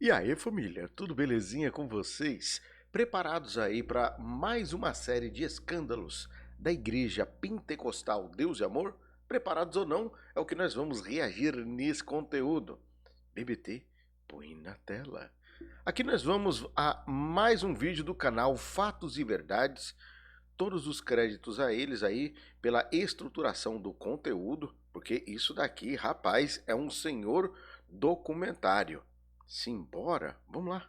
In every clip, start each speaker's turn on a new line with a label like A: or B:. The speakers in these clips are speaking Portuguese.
A: E aí, família, tudo belezinha com vocês? Preparados aí para mais uma série de escândalos da Igreja Pentecostal Deus e Amor? Preparados ou não, é o que nós vamos reagir nesse conteúdo. BBT, põe na tela. Aqui nós vamos a mais um vídeo do canal Fatos e Verdades. Todos os créditos a eles aí pela estruturação do conteúdo, porque isso daqui, rapaz, é um senhor documentário. Simbora, vamos lá.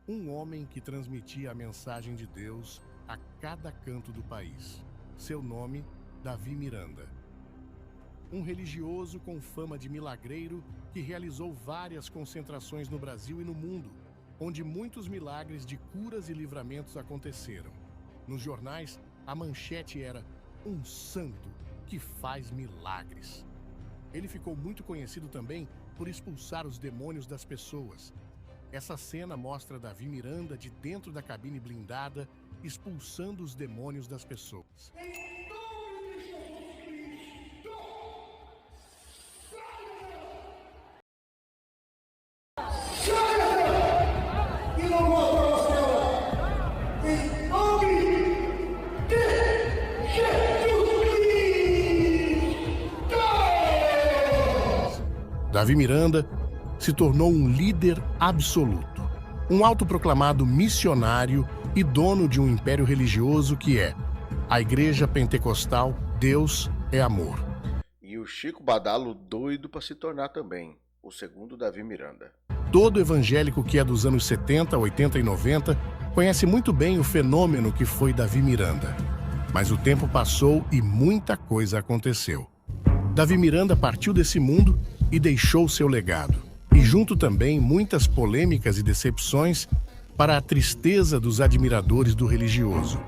B: Um homem que transmitia a mensagem de Deus a cada canto do país. Seu nome, Davi Miranda. Um religioso com fama de milagreiro que realizou várias concentrações no Brasil e no mundo, onde muitos milagres de curas e livramentos aconteceram. Nos jornais, a manchete era "Um santo que faz milagres". Ele ficou muito conhecido também por expulsar os demônios das pessoas. Essa cena mostra Davi Miranda de dentro da cabine blindada, expulsando os demônios das pessoas.
C: Em nome de Jesus Cristo, saia! E não volta ao céu! Em nome de Jesus Cristo!
B: Davi Miranda se tornou um líder absoluto, um autoproclamado missionário e dono de um império religioso que é a Igreja Pentecostal Deus é Amor.
A: E o Chico Badalo doido para se tornar também o segundo Davi Miranda.
B: Todo evangélico que é dos anos 70, 80 e 90 conhece muito bem o fenômeno que foi Davi Miranda. Mas o tempo passou e muita coisa aconteceu. Davi Miranda partiu desse mundo e deixou seu legado. E junto também muitas polêmicas e decepções para a tristeza dos admiradores do religioso.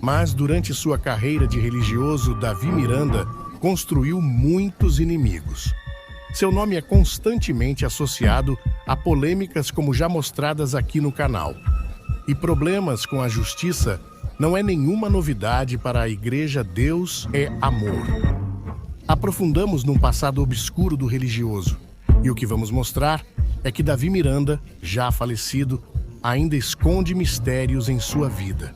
B: Mas durante sua carreira de religioso, Davi Miranda construiu muitos inimigos. Seu nome é constantemente associado a polêmicas como já mostradas aqui no canal. E problemas com a justiça não é nenhuma novidade para a Igreja Deus é Amor. Aprofundamos num passado obscuro do religioso. E o que vamos mostrar é que Davi Miranda, já falecido, ainda esconde mistérios em sua vida.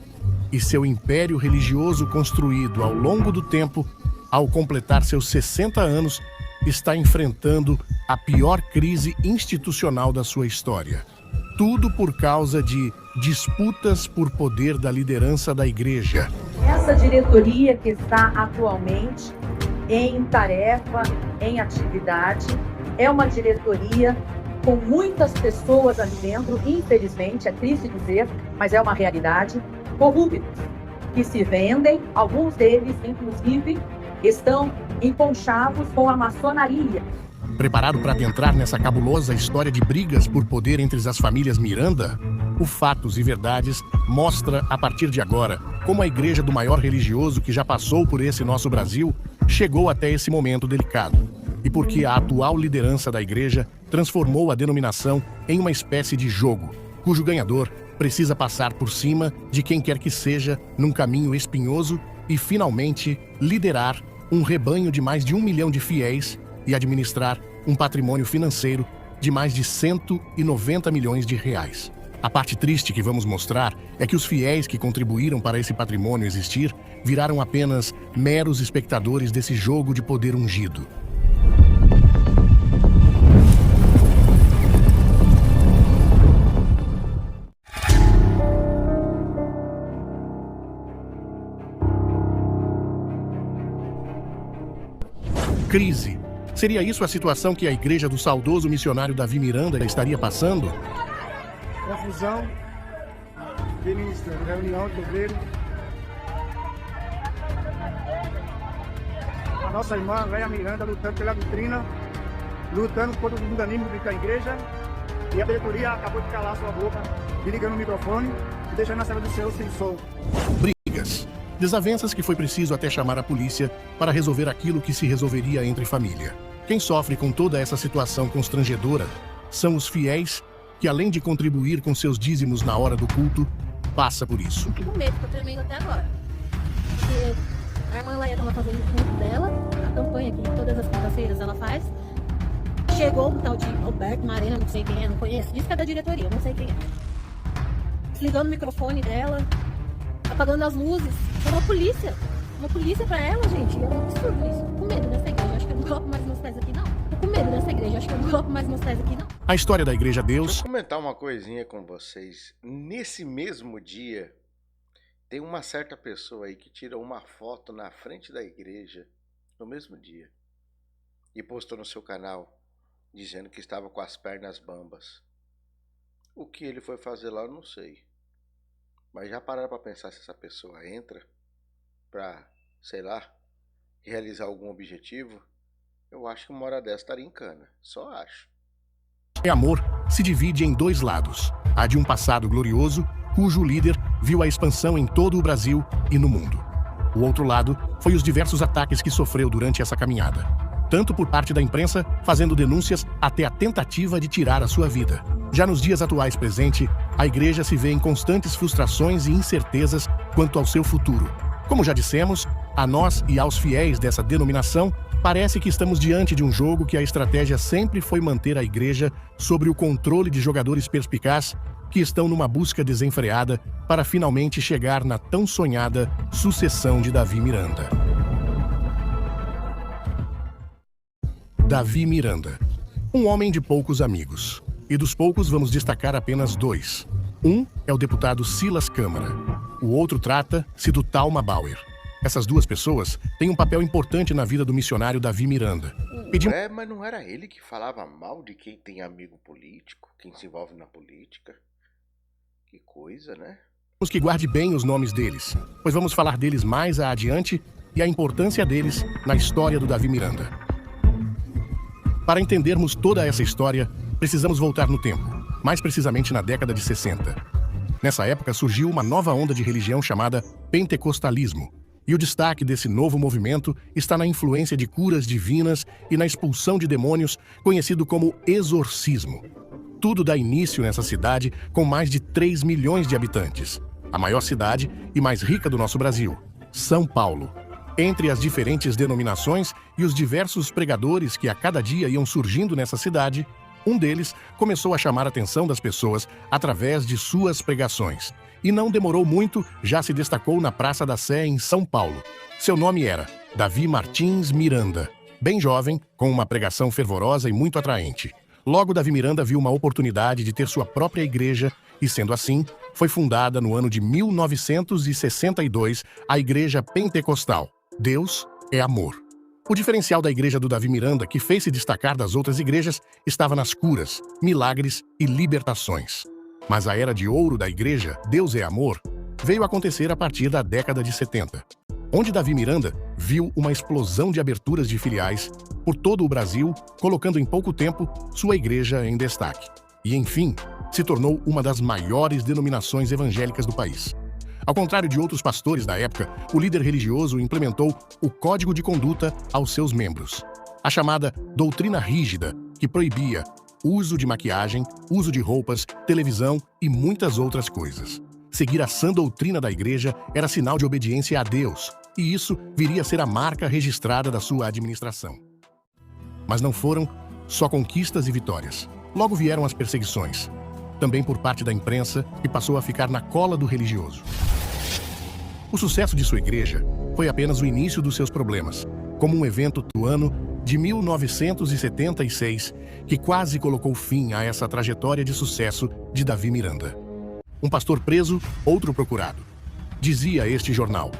B: E seu império religioso construído ao longo do tempo, ao completar seus 60 anos, está enfrentando a pior crise institucional da sua história. Tudo por causa de disputas por poder da liderança da igreja.
D: Essa diretoria que está atualmente em tarefa, em atividade, é uma diretoria com muitas pessoas ali dentro, infelizmente, é triste dizer, mas é uma realidade, corruptos, que se vendem, alguns deles, inclusive, estão emponchados com a maçonaria.
B: Preparado para adentrar nessa cabulosa história de brigas por poder entre as famílias Miranda? O Fatos e Verdades mostra, a partir de agora, como a igreja do maior religioso que já passou por esse nosso Brasil chegou até esse momento delicado. E porque a atual liderança da igreja transformou a denominação em uma espécie de jogo, cujo ganhador precisa passar por cima de quem quer que seja num caminho espinhoso e, finalmente, liderar um rebanho de mais de 1 milhão de fiéis e administrar um patrimônio financeiro de mais de 190 milhões de reais. A parte triste que vamos mostrar é que os fiéis que contribuíram para esse patrimônio existir viraram apenas meros espectadores desse jogo de poder ungido. Crise. Seria isso a situação que a igreja do saudoso missionário Davi Miranda estaria passando?
E: Confusão, ministro, reunião de obreiro. A nossa irmã Léa Miranda lutando pela doutrina, lutando contra o mundanismo da igreja. E a diretoria acabou de calar sua boca, me ligando o microfone e deixando a cena do seu sem som.
B: Brigas. Desavenças que foi preciso até chamar a polícia para resolver aquilo que se resolveria entre família. Quem sofre com toda essa situação constrangedora são os fiéis que, além de contribuir com seus dízimos na hora do culto, passa por isso.
F: Fico com medo, tô tremendo até agora. Porque a irmã Laia estava fazendo o culto dela, a campanha que todas as quintas-feiras ela faz. Chegou um tal de Roberto Marena, não sei quem é, não conheço. Diz que é da diretoria, não sei quem é. Desligando o microfone dela, apagando as luzes. É uma polícia. Uma polícia pra ela, gente. É um absurdo isso. Com medo dessa igreja. Acho que eu não coloco mais meus pés aqui, não. Tô com medo dessa igreja. Acho que eu não coloco mais meus pés aqui, não.
B: A história da Igreja
A: Deixa
B: Deus
A: eu comentar uma coisinha com vocês. Nesse mesmo dia, tem uma certa pessoa aí que tira uma foto na frente da igreja, no mesmo dia, e postou no seu canal, dizendo que estava com as pernas bambas. O que ele foi fazer lá, eu não sei. Mas já pararam para pensar se essa pessoa entra para, sei lá, realizar algum objetivo? Eu acho que uma hora dessa estaria em cana. Só acho.
B: é amor se divide em dois lados. A de um passado glorioso, cujo líder viu a expansão em todo o Brasil e no mundo. O outro lado foi os diversos ataques que sofreu durante essa caminhada, tanto por parte da imprensa, fazendo denúncias, até a tentativa de tirar a sua vida. Já nos dias atuais presente, a igreja se vê em constantes frustrações e incertezas quanto ao seu futuro. Como já dissemos, a nós e aos fiéis dessa denominação, parece que estamos diante de um jogo que a estratégia sempre foi manter a igreja sobre o controle de jogadores perspicazes que estão numa busca desenfreada para finalmente chegar na tão sonhada sucessão de Davi Miranda. Davi Miranda. Um homem de poucos amigos. E dos poucos vamos destacar apenas dois. Um é o deputado Silas Câmara. O outro trata-se do Talma Bauer. Essas duas pessoas têm um papel importante na vida do missionário Davi Miranda.
A: Mas não era ele que falava mal de quem tem amigo político, quem se envolve na política? Que coisa, né?
B: Pedimos que guarde bem os nomes deles, pois vamos falar deles mais adiante e a importância deles na história do Davi Miranda. Para entendermos toda essa história, precisamos voltar no tempo, mais precisamente na década de 60. Nessa época surgiu uma nova onda de religião chamada pentecostalismo, e o destaque desse novo movimento está na influência de curas divinas e na expulsão de demônios, conhecido como exorcismo. Tudo dá início nessa cidade com mais de 3 milhões de habitantes, a maior cidade e mais rica do nosso Brasil, São Paulo. Entre as diferentes denominações e os diversos pregadores que a cada dia iam surgindo nessa cidade, um deles começou a chamar a atenção das pessoas através de suas pregações. E não demorou muito, já se destacou na Praça da Sé, em São Paulo. Seu nome era Davi Martins Miranda. Bem jovem, com uma pregação fervorosa e muito atraente. Logo, Davi Miranda viu uma oportunidade de ter sua própria igreja e, sendo assim, foi fundada no ano de 1962 a Igreja Pentecostal. Deus é amor. O diferencial da igreja do Davi Miranda, que fez se destacar das outras igrejas, estava nas curas, milagres e libertações. Mas a era de ouro da igreja, Deus é amor, veio acontecer a partir da década de 70, onde Davi Miranda viu uma explosão de aberturas de filiais por todo o Brasil, colocando em pouco tempo sua igreja em destaque. E, enfim, se tornou uma das maiores denominações evangélicas do país. Ao contrário de outros pastores da época, o líder religioso implementou o Código de Conduta aos seus membros. A chamada doutrina rígida, que proibia uso de maquiagem, uso de roupas, televisão e muitas outras coisas. Seguir a sã doutrina da igreja era sinal de obediência a Deus, e isso viria a ser a marca registrada da sua administração. Mas não foram só conquistas e vitórias. Logo vieram as perseguições, também por parte da imprensa, que passou a ficar na cola do religioso. O sucesso de sua igreja foi apenas o início dos seus problemas, como um evento do ano de 1976, que quase colocou fim a essa trajetória de sucesso de Davi Miranda. Um pastor preso, outro procurado. Dizia este jornal.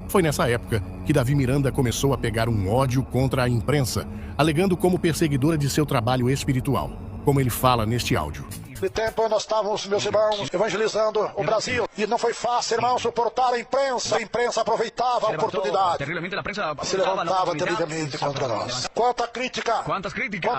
B: Foi nessa época que Davi Miranda começou a pegar um ódio contra a imprensa, alegando como perseguidora de seu trabalho espiritual, como ele fala neste áudio.
G: De tempo nós estávamos, meus irmãos, evangelizando o Brasil. E não foi fácil, irmão, suportar a imprensa. A imprensa aproveitava a oportunidade. Se levantava terrivelmente contra nós. Quanta crítica, quanta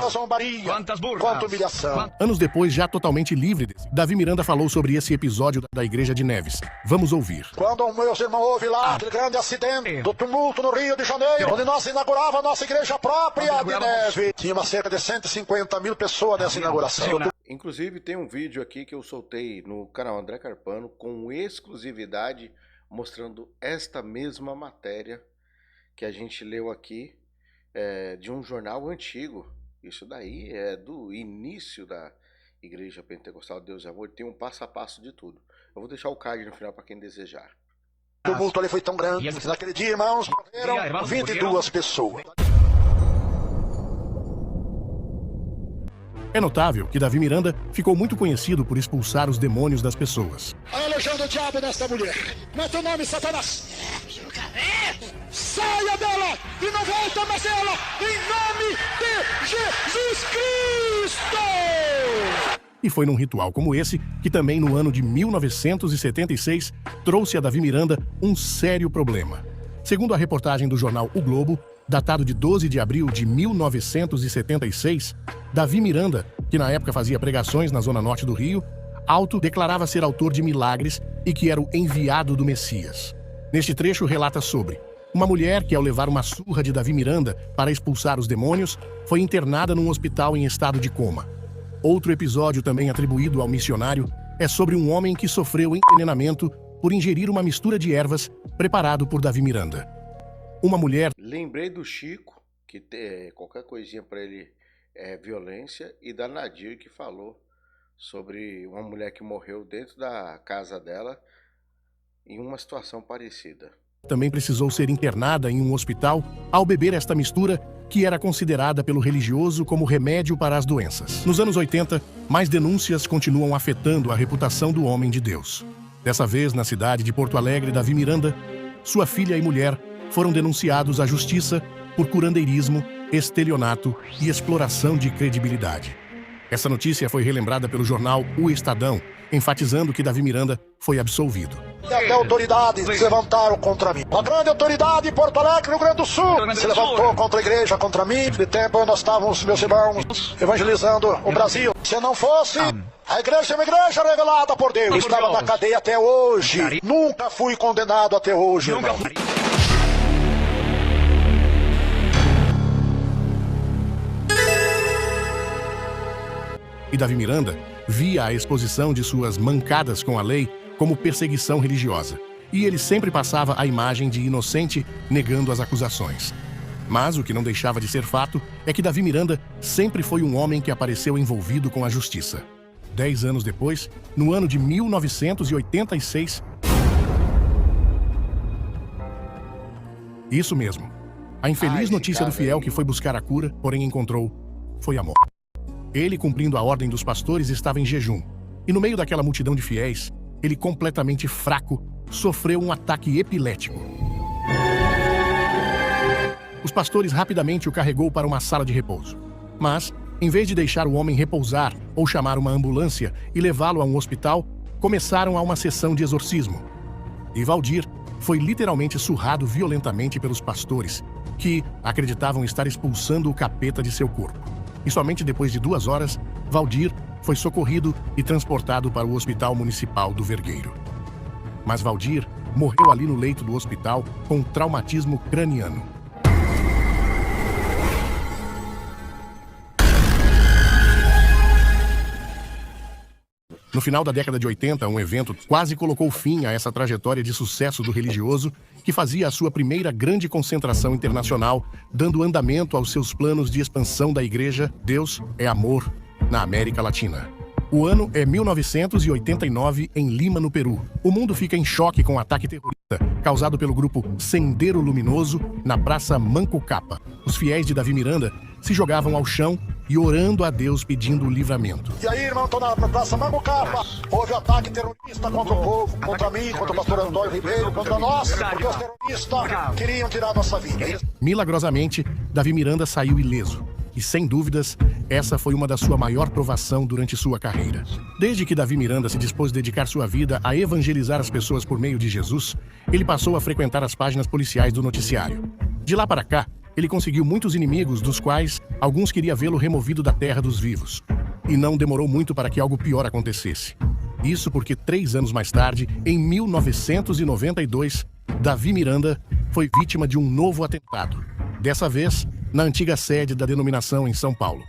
G: zombaria, quanta humilhação.
B: Anos depois, já totalmente livre, Davi Miranda falou sobre esse episódio da igreja de Neves. Vamos ouvir.
G: Quando, meus irmãos, houve lá aquele grande acidente do tumulto no Rio de Janeiro, onde nós inaugurava a nossa igreja própria de Neves. Tinha cerca de 150 mil pessoas nessa inauguração.
A: Inclusive tem um vídeo aqui que eu soltei no canal André Carpano com exclusividade mostrando esta mesma matéria que a gente leu aqui de um jornal antigo. Isso daí é do início da Igreja Pentecostal Deus e Amor, tem um passo a passo de tudo. Eu vou deixar o card no final para quem desejar.
G: O tumulto ali foi tão grande que naquele dia, irmãos, morreram 22 pessoas.
B: É notável que Davi Miranda ficou muito conhecido por expulsar os demônios das pessoas.
G: A legião do diabo nesta mulher. Não é teu nome, Satanás. Saia dela e não volta mais ela, em nome de Jesus Cristo!
B: E foi num ritual como esse que também no ano de 1976 trouxe a Davi Miranda um sério problema. Segundo a reportagem do jornal O Globo, datado de 12 de abril de 1976, Davi Miranda, que na época fazia pregações na zona norte do Rio, autodeclarava ser autor de milagres e que era o enviado do Messias. Neste trecho relata sobre uma mulher que, ao levar uma surra de Davi Miranda para expulsar os demônios, foi internada num hospital em estado de coma. Outro episódio também atribuído ao missionário é sobre um homem que sofreu envenenamento por ingerir uma mistura de ervas preparado por Davi Miranda. Uma mulher...
A: Lembrei do Chico, que qualquer coisinha para ele é violência, e da Nadir, que falou sobre uma mulher que morreu dentro da casa dela em uma situação parecida.
B: Também precisou ser internada em um hospital ao beber esta mistura que era considerada pelo religioso como remédio para as doenças. Nos anos 80, mais denúncias continuam afetando a reputação do homem de Deus. Dessa vez, na cidade de Porto Alegre, Davi Miranda, sua filha e mulher foram denunciados à justiça por curandeirismo, estelionato e exploração de credibilidade. Essa notícia foi relembrada pelo jornal O Estadão, enfatizando que Davi Miranda foi absolvido.
G: E até autoridades se levantaram contra mim. Uma grande autoridade em Porto Alegre, Rio Grande do Sul, se levantou contra a igreja, contra mim. De tempo nós estávamos, meus irmãos, evangelizando o Brasil. Se não fosse, a igreja é uma igreja revelada por Deus. Eu estava na cadeia até hoje. Nunca fui condenado até hoje, irmão.
B: E Davi Miranda via a exposição de suas mancadas com a lei como perseguição religiosa. E ele sempre passava a imagem de inocente, negando as acusações. Mas o que não deixava de ser fato é que Davi Miranda sempre foi um homem que apareceu envolvido com a justiça. 10 anos depois, no ano de 1986... Isso mesmo. A infeliz notícia do fiel que foi buscar a cura, porém encontrou, foi a morte. Ele, cumprindo a ordem dos pastores, estava em jejum. E no meio daquela multidão de fiéis, ele, completamente fraco, sofreu um ataque epilético. Os pastores rapidamente o carregou para uma sala de repouso. Mas, em vez de deixar o homem repousar ou chamar uma ambulância e levá-lo a um hospital, começaram a uma sessão de exorcismo. E Valdir foi literalmente surrado violentamente pelos pastores, que acreditavam estar expulsando o capeta de seu corpo. E somente depois de 2 horas, Valdir foi socorrido e transportado para o Hospital Municipal do Vergueiro. Mas Valdir morreu ali no leito do hospital com traumatismo craniano. No final da década de 80, um evento quase colocou fim a essa trajetória de sucesso do religioso que fazia a sua primeira grande concentração internacional, dando andamento aos seus planos de expansão da Igreja Deus é Amor na América Latina. O ano é 1989 em Lima, no Peru. O mundo fica em choque com o ataque terrorista causado pelo grupo Sendero Luminoso na Praça Manco-Capa. Os fiéis de Davi Miranda se jogavam ao chão e orando a Deus pedindo o livramento.
G: E aí, irmão, tô na Praça Manco-Capa. Houve ataque terrorista contra o povo, contra mim, contra o pastor Antônio Ribeiro, contra nós, porque os terroristas queriam tirar nossa vida.
B: Milagrosamente, Davi Miranda saiu ileso. E, sem dúvidas, essa foi uma da sua maior provação durante sua carreira. Desde que Davi Miranda se dispôs a dedicar sua vida a evangelizar as pessoas por meio de Jesus, ele passou a frequentar as páginas policiais do noticiário. De lá para cá, ele conseguiu muitos inimigos, dos quais alguns queriam vê-lo removido da terra dos vivos. E não demorou muito para que algo pior acontecesse. Isso porque 3 anos mais tarde, em 1992, Davi Miranda foi vítima de um novo atentado. Dessa vez, na antiga sede da denominação em São Paulo.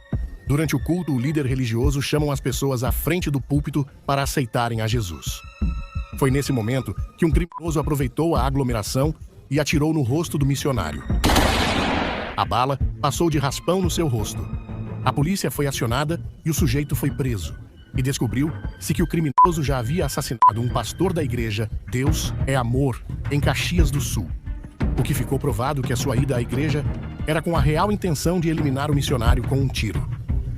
B: Durante o culto, o líder religioso chama as pessoas à frente do púlpito para aceitarem a Jesus. Foi nesse momento que um criminoso aproveitou a aglomeração e atirou no rosto do missionário. A bala passou de raspão no seu rosto. A polícia foi acionada e o sujeito foi preso. E descobriu-se que o criminoso já havia assassinado um pastor da igreja Deus é Amor, em Caxias do Sul. O que ficou provado que a sua ida à igreja era com a real intenção de eliminar o missionário com um tiro.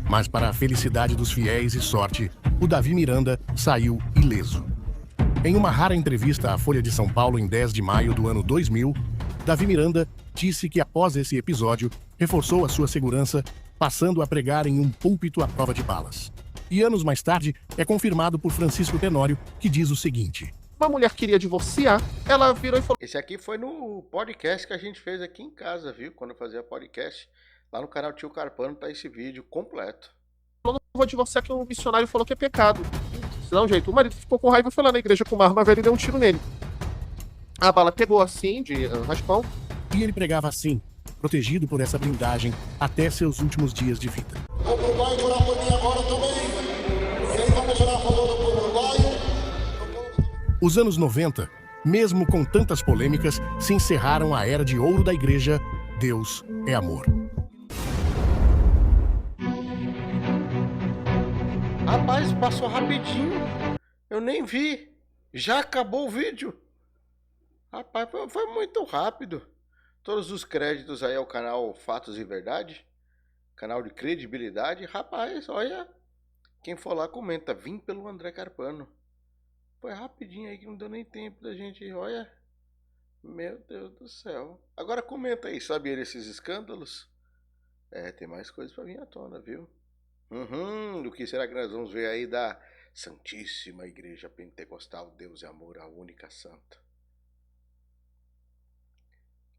B: Mas, para a felicidade dos fiéis e sorte, o Davi Miranda saiu ileso. Em uma rara entrevista à Folha de São Paulo em 10 de maio do ano 2000, Davi Miranda disse que após esse episódio, reforçou a sua segurança, passando a pregar em um púlpito à prova de balas. E anos mais tarde, é confirmado por Francisco Tenório, que diz o seguinte:
H: uma mulher queria divorciar, ela virou e falou:
A: Esse aqui foi no podcast que a gente fez aqui em casa, viu? Quando eu fazia podcast. Lá no canal Tio Carpano tá esse vídeo completo.
H: não vou divorciar, que o missionário falou que é pecado. Se dá um jeito. O marido ficou com raiva e foi lá na igreja com uma arma velha e deu um tiro nele. A bala pegou assim, de raspão.
B: E ele pregava assim, protegido por essa blindagem, até seus últimos dias de vida.
G: O Uruguai orar por mim agora também. E aí vamos orar a favor do povo uruguaio.
B: Os anos 90, mesmo com tantas polêmicas, se encerraram a era de ouro da igreja Deus é Amor.
A: Rapaz, passou rapidinho. Eu nem vi. Já acabou o vídeo. Rapaz, foi muito rápido. Todos os créditos aí ao canal Fatos e Verdade. Canal de credibilidade. Rapaz, olha. Quem for lá comenta. Vim pelo André Carpano. Foi rapidinho aí que não deu nem tempo da gente. Olha. Meu Deus do céu. Agora comenta aí. Sabia desses escândalos? É, tem mais coisas pra vir à tona, viu? O que será que nós vamos ver aí da Santíssima Igreja Pentecostal Deus é Amor, a única santa?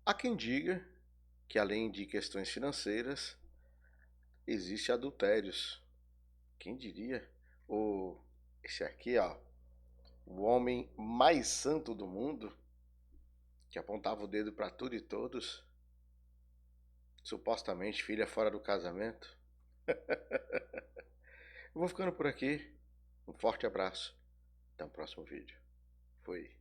A: Há quem diga que além de questões financeiras, existe adultérios. Quem diria? Esse aqui, ó, o homem mais santo do mundo, que apontava o dedo para tudo e todos, supostamente filha fora do casamento. Eu vou ficando por aqui. Um forte abraço. Até o próximo vídeo. Fui.